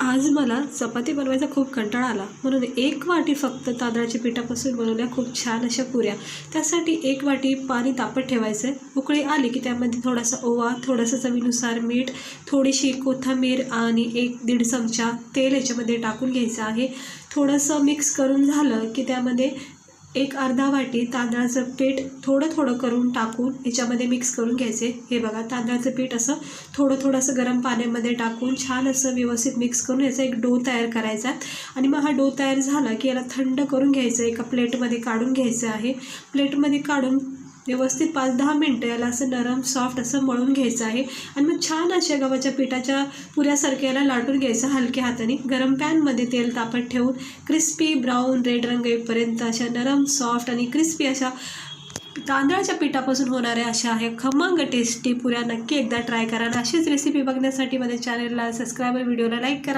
आज मला चपाती बनवायचा खूप कंटाळा आला, म्हणून 1 वाटी फक्त तांदळाच्या पिठापासून बनवल्या खूप छान अशा पुऱ्या. त्यासाठी 1 वाटी पाणी तापत ठेवायचं आहे. उकळी आली की त्यामध्ये थोडासा ओवा, थोडंसं चवीनुसार मीठ, थोडीशी कोथिंबीर आणि 1-1.5 चमचा तेल याच्यामध्ये टाकून घ्यायचं आहे. थोडंसं मिक्स करून झालं की त्यामध्ये अर्धा वाटी तांदळाचं पीठ थोडं थोडं करून टाकून याच्यामध्ये मिक्स करून घ्यायचे. हे बघा, तांदळाचं पीठ असं थोडं थोडंसं गरम पाण्यामध्ये टाकून छान असं व्यवस्थित मिक्स करून याचा एक डो तयार करायचा. आणि मग हा डो तयार झाला की याला थंड करून घ्यायचं, एका प्लेटमध्ये काढून घ्यायचं आहे. प्लेटमध्ये काढून व्यवस्थित 5-10 मिनटं याला असं नरम सॉफ्ट असं मळून घ्यायचं आहे. आणि मग छान अशा गव्हाच्या पिठाच्या पुऱ्यासारख्या याला लाटून घ्यायचं हलक्या हाताने. गरम पॅनमध्ये तेल तापत ठेवून क्रिस्पी ब्राऊन रेड रंग येईपर्यंत अशा नरम सॉफ्ट आणि क्रिस्पी अशा तांदळाच्या पिठापासून होणाऱ्या अशा आहे खमंग टेस्टी पुऱ्या नक्की एकदा ट्राय करा. आणि अशीच रेसिपी बघण्यासाठी माझ्या चॅनलला सबस्क्राईब, व्हिडिओला लाईक करा.